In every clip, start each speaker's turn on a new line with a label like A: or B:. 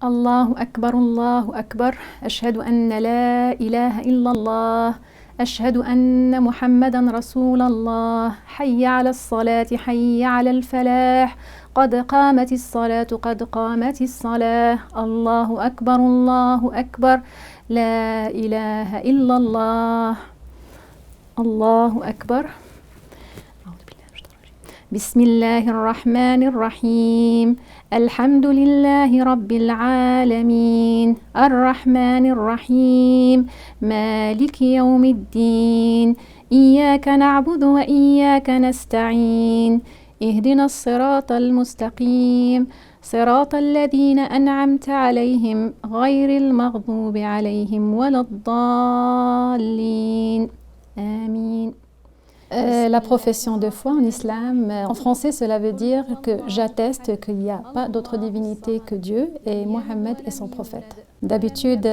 A: الله أكبر الله أكبر أشهد أن لا إله إلا الله أشهد أن محمدًا رسول الله حي على الصلاة حي على الفلاح قد قامت الصلاة قد قامت الصلاة الله أكبر لا إله إلا الله الله أكبر بسم الله الرحمن الرحيم الحمد لله رب العالمين الرحمن الرحيم مالك يوم الدين إياك نعبد وإياك نستعين اهدنا الصراط المستقيم صراط الذين أنعمت عليهم غير المغضوب عليهم ولا الضالين آمين. La profession de foi en islam, en français cela veut dire que j'atteste qu'il n'y a pas d'autre divinité que Dieu et Mohammed est son prophète. D'habitude,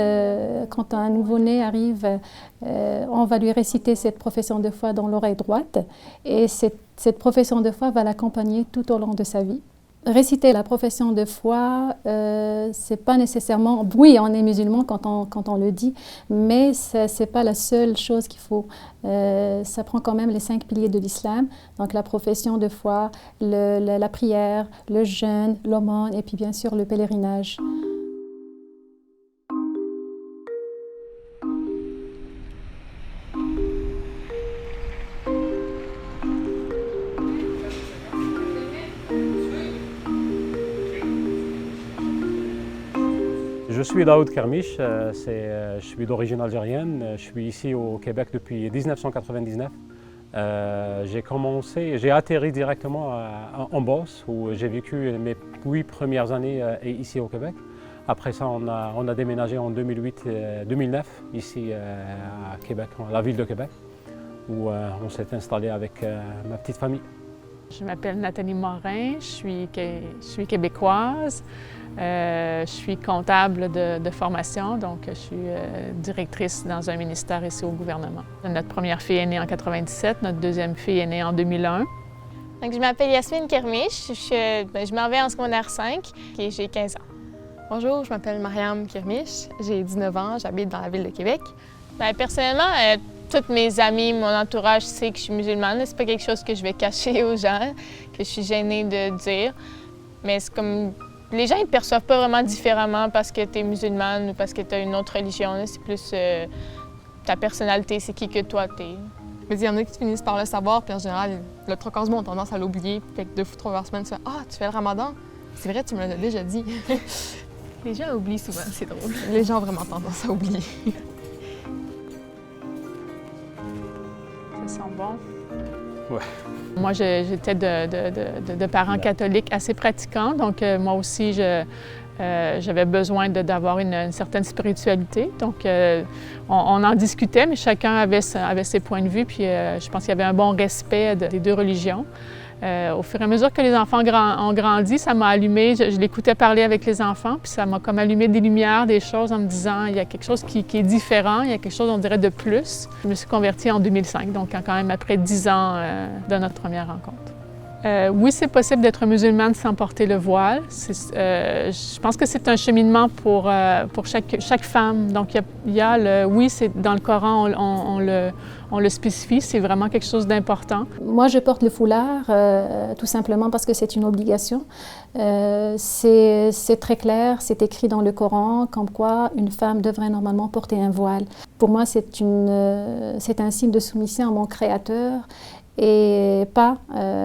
A: quand un nouveau-né arrive, on va lui réciter cette profession de foi dans l'oreille droite et cette profession de foi va l'accompagner tout au long de sa vie. Réciter la profession de foi, c'est pas nécessairement... Oui, on est musulman quand on le dit, mais c'est pas la seule chose qu'il faut. Ça prend quand même les 5 piliers de l'islam, donc la profession de foi, la prière, le jeûne, l'aumône et puis bien sûr le pèlerinage.
B: Je suis Daoud Kermiche, je suis d'origine algérienne, je suis ici au Québec depuis 1999. J'ai atterri directement en Beauce où j'ai vécu mes 8 premières années ici au Québec. Après ça, on a déménagé en 2008-2009 ici à Québec, la ville de Québec, où on s'est installé avec ma petite famille.
C: Je m'appelle Nathalie Morin, je suis québécoise, je suis comptable de formation, donc je suis directrice dans un ministère ici au gouvernement. Notre première fille est née en 1997, notre deuxième fille est née en 2001.
D: Donc, je m'appelle Yasmine Kermiche, je m'en vais en secondaire 5 et j'ai 15 ans.
E: Bonjour, je m'appelle Mariam Kermiche, j'ai 19 ans, j'habite dans la ville de Québec.
D: Personnellement, toutes mes amis, mon entourage sait que je suis musulmane. C'est pas quelque chose que je vais cacher aux gens, que je suis gênée de dire. Mais c'est comme... Les gens ne te perçoivent pas vraiment différemment parce que tu es musulmane ou parce que tu as une autre religion. C'est plus ta personnalité, c'est qui que toi tu es.
E: Mais il y en a qui finissent par le savoir, puis en général, le trois quarts du monde ont tendance à l'oublier. Fait que 2 fois 3 par semaine, tu fais « Ah, tu fais le ramadan? C'est vrai, tu me l'as déjà dit. »
D: Les gens oublient souvent, c'est drôle.
E: Les gens ont vraiment tendance à oublier.
C: Ça sent bon.
B: Ouais.
C: Moi, j'étais de parents catholiques assez pratiquants, donc moi aussi, j'avais besoin d'avoir une certaine spiritualité. Donc, on en discutait, mais chacun avait ses points de vue, puis je pense qu'il y avait un bon respect des 2 religions. Au fur et à mesure que les enfants ont grandi, ça m'a allumé, je l'écoutais parler avec les enfants, puis ça m'a comme allumé des lumières, des choses en me disant il y a quelque chose qui est différent, il y a quelque chose, on dirait, de plus. Je me suis convertie en 2005, donc quand même après 10 ans de notre première rencontre. Oui, c'est possible d'être musulmane sans porter le voile. Je pense que c'est un cheminement pour chaque femme. Donc, oui, c'est dans le Coran, on le spécifie, c'est vraiment quelque chose d'important.
A: Moi, je porte le foulard tout simplement parce que c'est une obligation. C'est très clair, c'est écrit dans le Coran, comme quoi une femme devrait normalement porter un voile. Pour moi, c'est un signe de soumission à mon Créateur et pas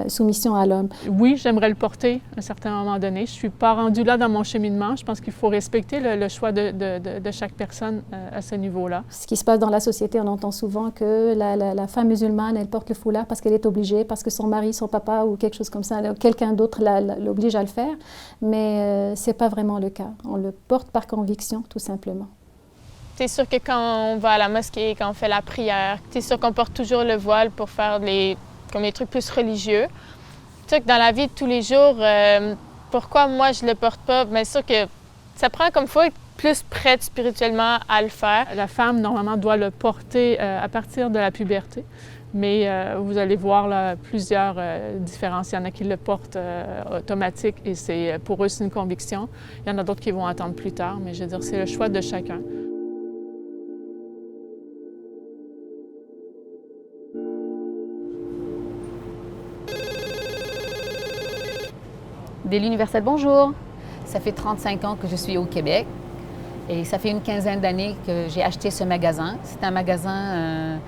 A: soumission à l'homme.
C: Oui, j'aimerais le porter à un certain moment donné. Je ne suis pas rendue là dans mon cheminement. Je pense qu'il faut respecter le choix de chaque personne à ce niveau-là.
A: Ce qui se passe dans la société, on entend souvent que la femme musulmane, elle porte le foulard parce qu'elle est obligée, parce que son mari, son papa ou quelque chose comme ça, quelqu'un d'autre l'oblige à le faire. Mais ce n'est pas vraiment le cas. On le porte par conviction, tout simplement.
D: C'est sûr que quand on va à la mosquée, quand on fait la prière, c'est sûr qu'on porte toujours le voile pour faire les trucs plus religieux. C'est sûr que dans la vie de tous les jours, pourquoi moi je le porte pas? Bien, c'est sûr que ça prend comme faut être plus prête spirituellement à le faire.
C: La femme, normalement, doit le porter à partir de la puberté. Mais vous allez voir là, plusieurs différences. Il y en a qui le portent automatique et pour eux, c'est une conviction. Il y en a d'autres qui vont attendre plus tard, mais je veux dire, c'est le choix de chacun.
F: Délit universel, bonjour. Ça fait 35 ans que je suis au Québec et ça fait une quinzaine d'années que j'ai acheté ce magasin. C'est un magasin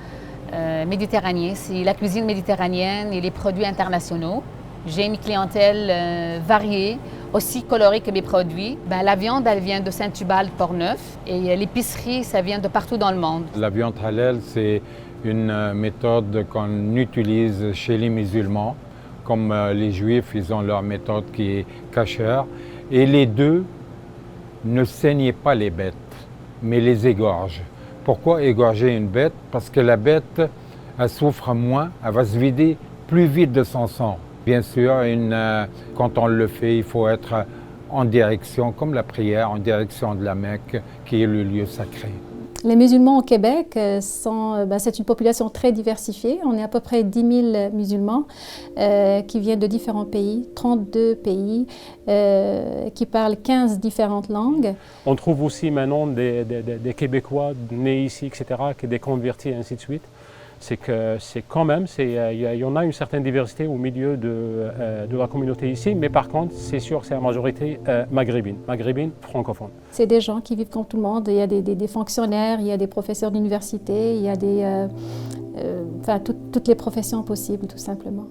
F: méditerranéen, c'est la cuisine méditerranéenne et les produits internationaux. J'ai une clientèle variée, aussi colorée que mes produits. La viande, elle vient de Saint-Tubal, Port-Neuf, et l'épicerie, ça vient de partout dans le monde.
G: La viande halal, c'est une méthode qu'on utilise chez les musulmans. Comme les Juifs, ils ont leur méthode qui est kasher. Et les deux ne saignent pas les bêtes, mais les égorgent. Pourquoi égorger une bête? Parce que la bête, elle souffre moins, elle va se vider plus vite de son sang. Bien sûr, quand on le fait, il faut être en direction, comme la prière, en direction de la Mecque, qui est le lieu sacré.
A: Les musulmans au Québec, c'est une population très diversifiée. On est à peu près 10 000 musulmans qui viennent de différents pays, 32 pays, qui parlent 15 différentes langues.
B: On trouve aussi maintenant des Québécois nés ici, etc., qui des convertis, et ainsi de suite. C'est que c'est quand même, il y en a une certaine diversité au milieu de la communauté ici, mais par contre, c'est sûr que c'est la majorité maghrébine francophone.
A: C'est des gens qui vivent comme tout le monde. Il y a des fonctionnaires, il y a des professeurs d'université, il y a toutes les professions possibles, tout simplement.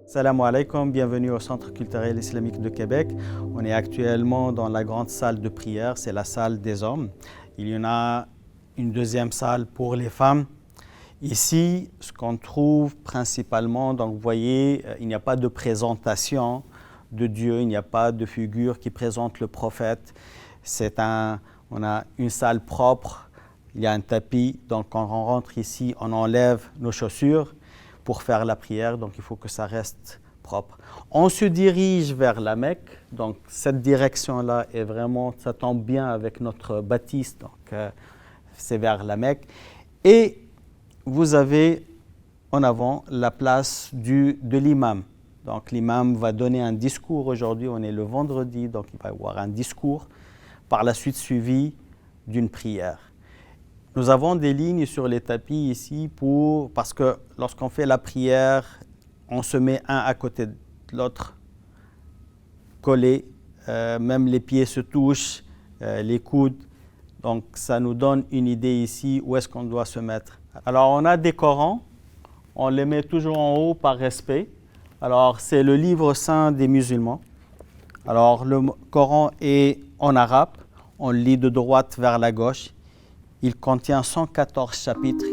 H: Salam alaikum, bienvenue au Centre culturel islamique de Québec. On est actuellement dans la grande salle de prière, c'est la salle des hommes. Il y en a une deuxième salle pour les femmes. Ici, ce qu'on trouve principalement, donc vous voyez, il n'y a pas de présentation de Dieu, il n'y a pas de figure qui présente le prophète. On a une salle propre, il y a un tapis, donc quand on rentre ici, on enlève nos chaussures pour faire la prière, donc il faut que ça reste propre. On se dirige vers la Mecque, donc cette direction-là est vraiment, ça tombe bien avec notre bâtisse, donc c'est vers la Mecque. Et vous avez en avant la place de l'imam. Donc l'imam va donner un discours aujourd'hui, on est le vendredi, donc il va y avoir un discours, par la suite suivi d'une prière. Nous avons des lignes sur les tapis ici parce que lorsqu'on fait la prière, on se met un à côté de l'autre, collés, même les pieds se touchent, les coudes. Donc ça nous donne une idée ici où est-ce qu'on doit se mettre. Alors on a des Corans, on les met toujours en haut par respect. Alors c'est le livre saint des musulmans. Alors le Coran est en arabe, on le lit de droite vers la gauche. Il contient 114 chapitres.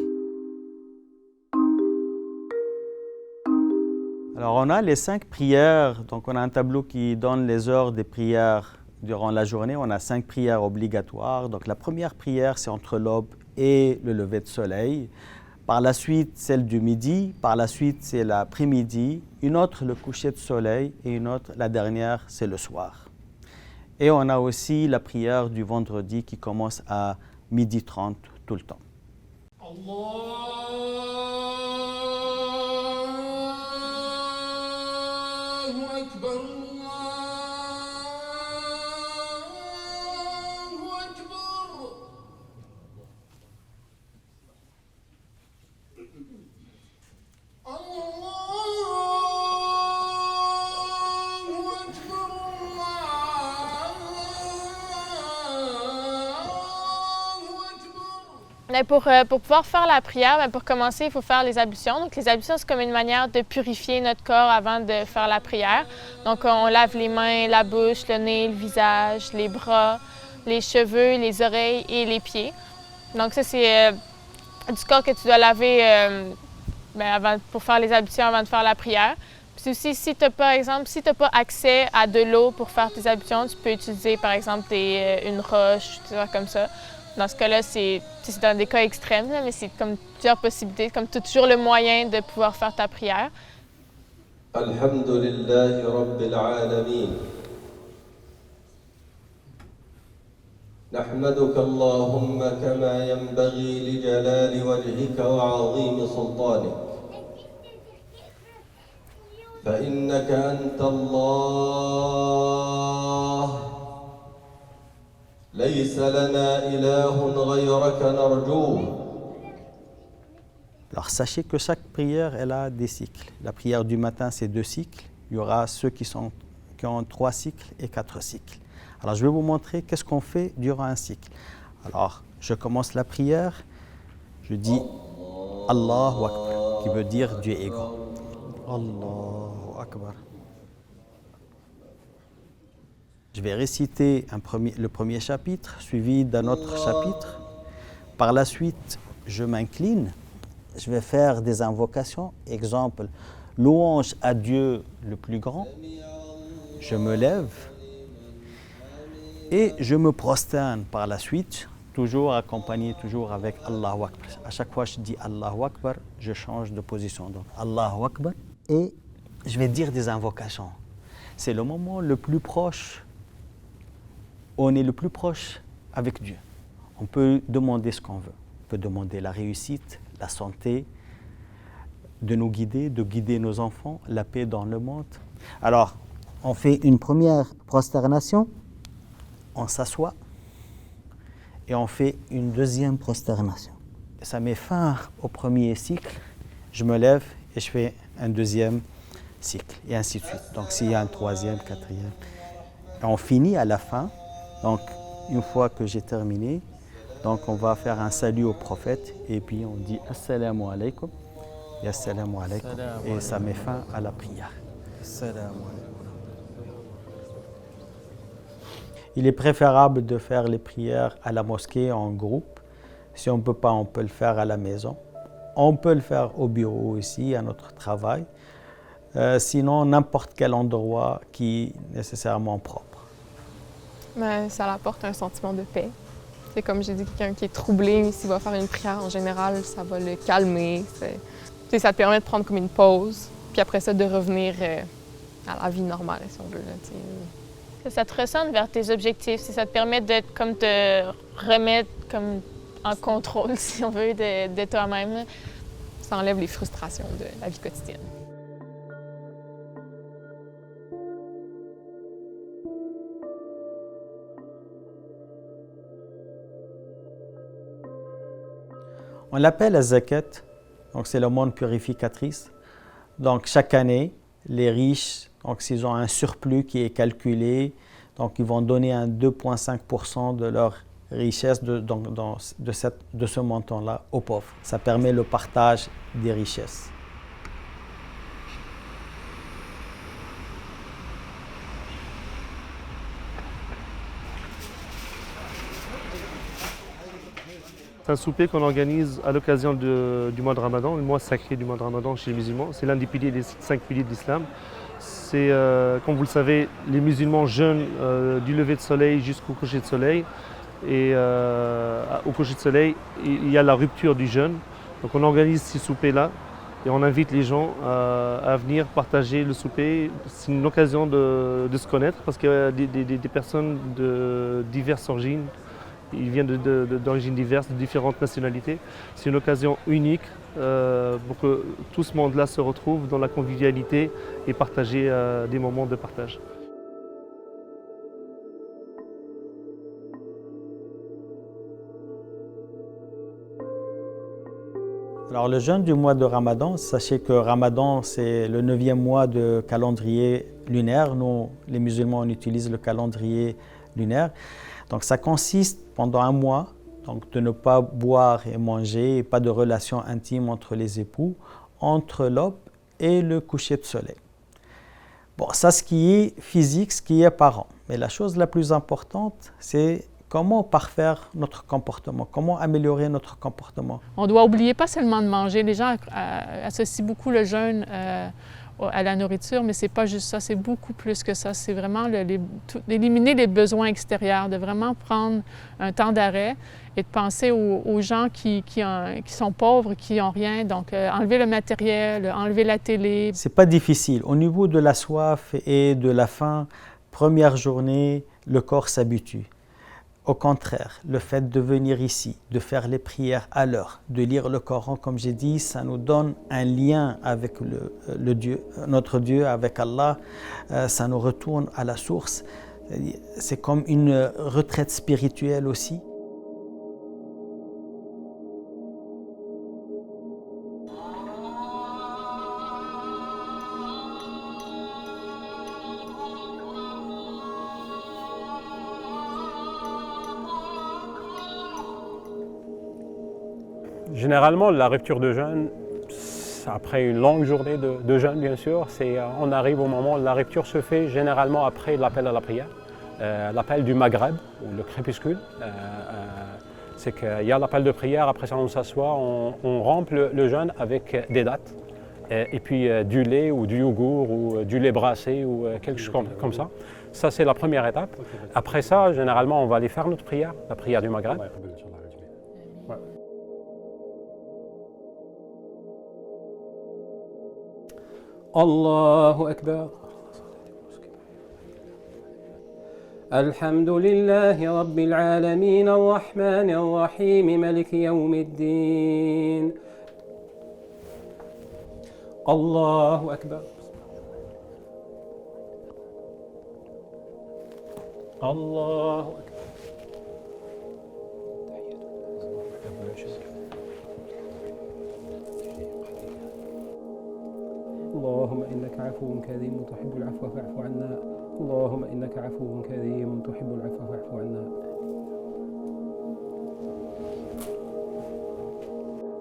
H: Alors on a les 5 prières, donc on a un tableau qui donne les heures des prières durant la journée. On a 5 prières obligatoires. Donc la première prière, c'est entre l'aube et le lever de soleil. Par la suite, celle du midi. Par la suite, c'est l'après-midi. Une autre, le coucher de soleil. Et une autre, la dernière, c'est le soir. Et on a aussi la prière du vendredi qui commence à 12h30 tout le temps.
D: Pour pouvoir faire la prière, pour commencer, il faut faire les ablutions. Donc, les ablutions, c'est comme une manière de purifier notre corps avant de faire la prière. Donc, on lave les mains, la bouche, le nez, le visage, les bras, les cheveux, les oreilles et les pieds. Donc, ça, c'est du corps que tu dois laver pour faire les ablutions avant de faire la prière. Puis aussi, si tu n'as pas, par exemple, si tu n'as pas accès à de l'eau pour faire tes ablutions, tu peux utiliser, par exemple, une roche, des trucs comme ça. Dans ce cas-là, c'est dans des cas extrêmes, là, mais c'est comme plusieurs possibilités, comme tu as toujours le moyen de pouvoir faire ta prière.
I: Alhamdulillahi Rabbil Alamin. نحمدك اللهم كما ينبغي لجلال وجهك وعظيم سلطانك فإنك أنت الله ليس لنا إله غيرك نرجوه.
H: Alors sachez que chaque prière, elle a des cycles. La prière du matin, c'est 2 cycles. Il y aura ceux qui ont 3 cycles et 4 cycles. Alors je vais vous montrer qu'est-ce qu'on fait durant un cycle. Alors je commence la prière, je dis Allahu Akbar, qui veut dire Dieu est grand. Allahu Akbar. Je vais réciter le premier chapitre, suivi d'un autre chapitre. Par la suite, je m'incline. Je vais faire des invocations. Exemple, louange à Dieu le plus grand. Je me lève et je me prosterne par la suite, toujours accompagné avec Allahu Akbar. À chaque fois que je dis Allahu Akbar, je change de position. Donc Allahu Akbar et je vais dire des invocations. C'est le moment le plus proche, on est le plus proche avec Dieu. On peut demander ce qu'on veut. On peut demander la réussite, la santé, de nous guider, de guider nos enfants, la paix dans le monde. Alors, on fait une première prosternation, on s'assoit et on fait une deuxième prosternation. Ça met fin au premier cycle, je me lève et je fais un deuxième cycle et ainsi de suite. Donc s'il y a un troisième, quatrième, et on finit à la fin. Donc une fois que j'ai terminé, donc on va faire un salut au prophète et puis on dit Assalamu alaikum et Assalamu alaikum et ça met fin à la prière. Assalamu alaikum. Il est préférable de faire les prières à la mosquée en groupe. Si on ne peut pas, on peut le faire à la maison. On peut le faire au bureau aussi, à notre travail. Sinon, n'importe quel endroit qui est nécessairement propre.
E: Mais ça apporte un sentiment de paix. C'est comme j'ai dit, quelqu'un qui est troublé, s'il va faire une prière en général, ça va le calmer. Ça te permet de prendre comme une pause, puis après ça, de revenir à la vie normale, si on veut. Là,
D: ça te ressente vers tes objectifs, ça te permet de te remettre comme en contrôle, si on veut, de toi-même.
E: Ça enlève les frustrations de la vie quotidienne.
H: On l'appelle la zakat, donc c'est l'aumône purificatrice. Donc chaque année, les riches, donc s'ils ont un surplus qui est calculé, donc ils vont donner un 2,5% de leur richesse de ce montant-là aux pauvres. Ça permet le partage des richesses.
J: C'est un souper qu'on organise à l'occasion du mois de Ramadan, le mois sacré du mois de Ramadan chez les musulmans. C'est l'un des 5 piliers de l'islam. C'est, comme vous le savez, les musulmans jeûnent du lever de soleil jusqu'au coucher de soleil. Et au coucher de soleil, il y a la rupture du jeûne. Donc on organise ces soupers-là et on invite les gens à venir partager le souper. C'est une occasion de se connaître parce qu'il y a des personnes de diverses origines. Ils viennent d'origines diverses, de différentes nationalités. C'est une occasion unique pour que tout ce monde-là se retrouve dans la convivialité et partager des moments de partage.
H: Alors le jeûne du mois de Ramadan, sachez que Ramadan c'est le 9e mois de calendrier lunaire. Nous, les musulmans, on utilise le calendrier lunaire. Donc ça consiste pendant un mois donc, de ne pas boire et manger, et pas de relation intime entre les époux, entre l'aube et le coucher de soleil. Bon, ça ce qui est physique, ce qui est apparent. Mais la chose la plus importante, c'est comment parfaire notre comportement, comment améliorer notre comportement.
C: On doit oublier pas seulement de manger. Les gens associent beaucoup le jeûne à la nourriture, mais c'est pas juste ça, c'est beaucoup plus que ça. C'est vraiment d'éliminer les besoins extérieurs, de vraiment prendre un temps d'arrêt et de penser aux gens qui sont pauvres, qui n'ont rien. Donc, enlever le matériel, enlever la télé.
H: C'est pas difficile. Au niveau de la soif et de la faim, première journée, le corps s'habitue. Au contraire, le fait de venir ici, de faire les prières à l'heure, de lire le Coran, comme j'ai dit, ça nous donne un lien avec notre Dieu, avec Allah. Ça nous retourne à la source. C'est comme une retraite spirituelle aussi.
B: Généralement, la rupture de jeûne, après une longue journée de jeûne, bien sûr, on arrive au moment où la rupture se fait généralement après l'appel à la prière, l'appel du Maghreb, ou le crépuscule. C'est qu'il y a l'appel de prière, après ça on s'assoit, on rompt le jeûne avec des dattes, et puis du lait ou du yogourt ou du lait brassé ou quelque chose comme ça. Ça, c'est la première étape. Après ça, généralement, on va aller faire notre prière, la prière du Maghreb. Allahu Akbar. Alhamdulillahi Rabbil Alamin, Ar-Rahman Ar-Rahim, Malik Yawmiddin. Allahu Akbar. Allahu Akbar. اللهم إنك عفو كريم تحب العفو فاعف عنا اللهم إنك عفو كريم تحب العفو فاعف عنا.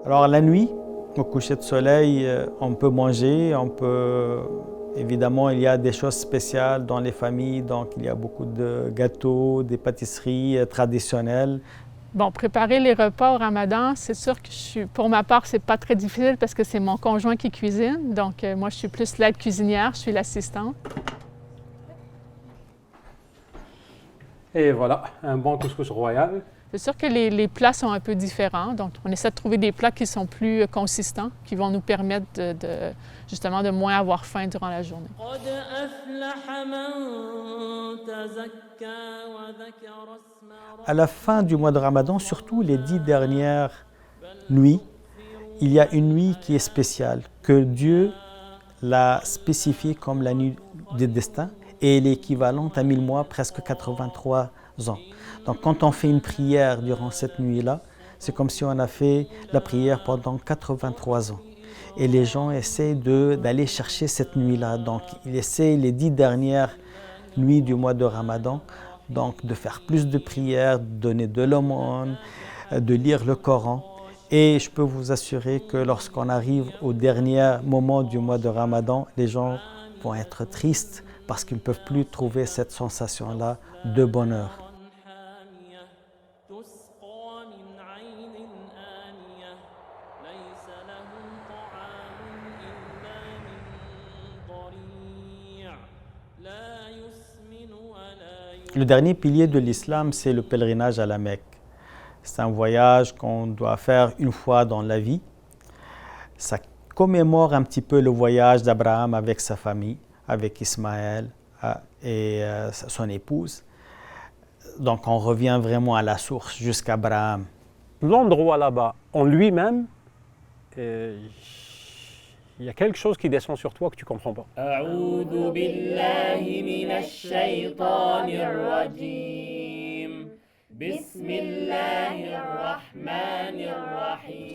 H: Alors la nuit, au coucher de soleil, on peut manger, évidemment il y a des choses spéciales dans les familles, donc il y a beaucoup de gâteaux, des pâtisseries traditionnelles.
C: Bon, préparer les repas au Ramadan, c'est sûr que pour ma part, c'est pas très difficile parce que c'est mon conjoint qui cuisine. Donc, moi, je suis plus l'aide cuisinière, je suis l'assistante.
B: Et voilà, un bon couscous royal.
C: C'est sûr que les plats sont un peu différents. Donc, on essaie de trouver des plats qui sont plus consistants, qui vont nous permettre justement de moins avoir faim durant la journée.
H: À la fin du mois de Ramadan, surtout les 10 dernières nuits, il y a une nuit qui est spéciale, que Dieu l'a spécifiée comme la nuit des destins, et elle est équivalente à 1000 mois, presque 83 ans. Donc quand on fait une prière durant cette nuit-là, c'est comme si on a fait la prière pendant 83 ans. Et les gens essaient d'aller chercher cette nuit-là. Donc ils essaient les 10 dernières nuits du mois de Ramadan, donc de faire plus de prières, de donner de l'aumône, de lire le Coran. Et je peux vous assurer que lorsqu'on arrive au dernier moment du mois de Ramadan, les gens vont être tristes parce qu'ils ne peuvent plus trouver cette sensation-là de bonheur. Le dernier pilier de l'islam, c'est le pèlerinage à la Mecque. C'est un voyage qu'on doit faire une fois dans la vie. Ça commémore un petit peu le voyage d'Abraham avec sa famille, avec Ismaël et son épouse. Donc on revient vraiment à la source, jusqu'à Abraham.
B: L'endroit là-bas, en lui-même, il y a quelque chose qui descend sur toi que tu ne comprends pas.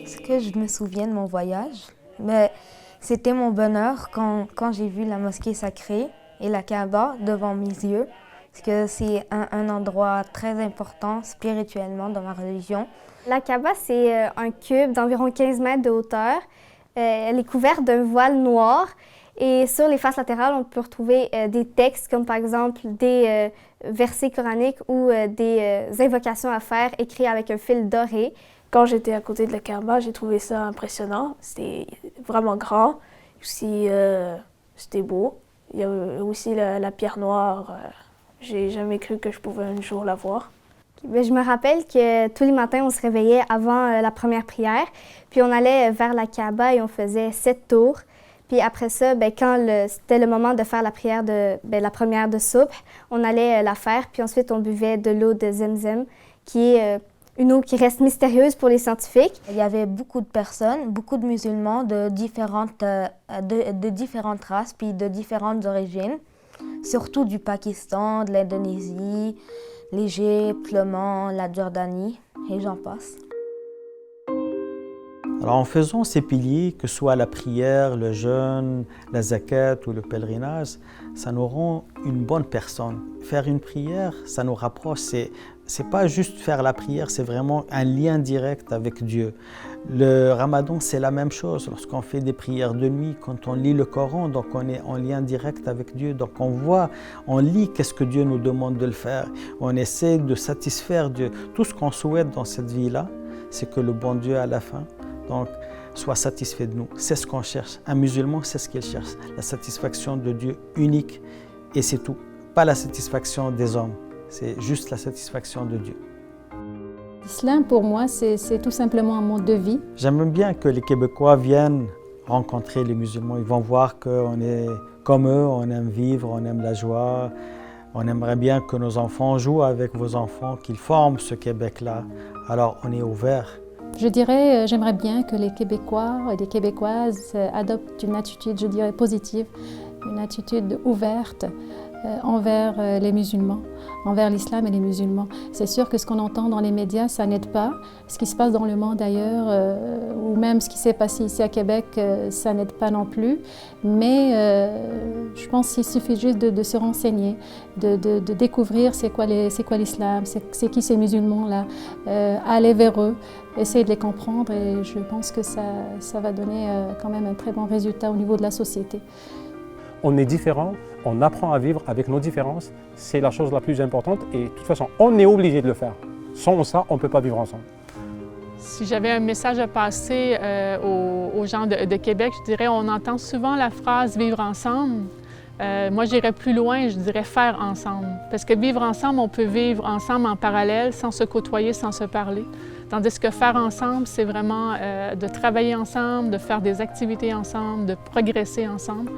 K: Ce que je me souviens de mon voyage, mais c'était mon bonheur quand j'ai vu la mosquée sacrée et la Kaaba devant mes yeux, parce que c'est un endroit très important spirituellement dans ma religion.
L: La Kaaba, c'est un cube d'environ 15 mètres de hauteur. Elle est couverte d'un voile noir et sur les faces latérales, on peut retrouver des textes comme par exemple des versets coraniques ou des invocations à faire écrites avec un fil doré.
M: Quand j'étais à côté de la Kaaba, j'ai trouvé ça impressionnant. C'était vraiment grand. Aussi, c'était beau. Il y a aussi la pierre noire. J'ai jamais cru que je pouvais un jour la voir.
L: Je me rappelle que tous les matins, on se réveillait avant la première prière, puis on allait vers la Kaaba et on faisait 7 tours. Puis après ça, quand c'était le moment de faire la prière la première de soupe, on allait la faire, puis ensuite on buvait de l'eau de Zemzem, qui est une eau qui reste mystérieuse pour les scientifiques.
K: Il y avait beaucoup de personnes, beaucoup de musulmans de différentes races puis de différentes origines, surtout du Pakistan, de l'Indonésie, l'Égypte, l'Oman, la Jordanie et j'en passe.
H: Alors en faisant ces piliers, que ce soit la prière, le jeûne, la zakat ou le pèlerinage, ça nous rend une bonne personne. Faire une prière, ça nous rapproche. C'est pas juste faire la prière, c'est vraiment un lien direct avec Dieu. Le Ramadan, c'est la même chose. Lorsqu'on fait des prières de nuit, quand on lit le Coran, donc on est en lien direct avec Dieu. Donc on lit qu'est-ce que Dieu nous demande de le faire. On essaie de satisfaire Dieu. Tout ce qu'on souhaite dans cette vie-là, c'est que le bon Dieu à la fin, donc, soit satisfait de nous. C'est ce qu'on cherche. Un musulman, c'est ce qu'il cherche. La satisfaction de Dieu unique. Et c'est tout. Pas la satisfaction des hommes. C'est juste la satisfaction de Dieu.
A: L'islam, pour moi, c'est tout simplement un mode de vie.
H: J'aime bien que les Québécois viennent rencontrer les musulmans. Ils vont voir qu'on est comme eux, on aime vivre, on aime la joie. On aimerait bien que nos enfants jouent avec vos enfants, qu'ils forment ce Québec-là. Alors, on est ouvert.
A: Je dirais, j'aimerais bien que les Québécois et les Québécoises adoptent une attitude, je dirais, positive, une attitude ouverte envers les musulmans, envers l'islam et les musulmans. C'est sûr que ce qu'on entend dans les médias, ça n'aide pas. Ce qui se passe dans le monde ailleurs, ou même ce qui s'est passé ici à Québec, ça n'aide pas non plus. Mais je pense qu'il suffit juste de se renseigner, de découvrir c'est quoi l'islam, c'est qui ces musulmans-là, aller vers eux, essayer de les comprendre et je pense que ça va donner quand même un très bon résultat au niveau de la société.
B: On est différents, on apprend à vivre avec nos différences, c'est la chose la plus importante et de toute façon, on est obligé de le faire. Sans ça, on ne peut pas vivre ensemble.
C: Si j'avais un message à passer aux gens de Québec, je dirais on entend souvent la phrase « vivre ensemble ». Moi, j'irais plus loin, je dirais « faire ensemble ». Parce que vivre ensemble, on peut vivre ensemble en parallèle, sans se côtoyer, sans se parler. Tandis que faire ensemble, c'est vraiment de travailler ensemble, de faire des activités ensemble, de progresser ensemble.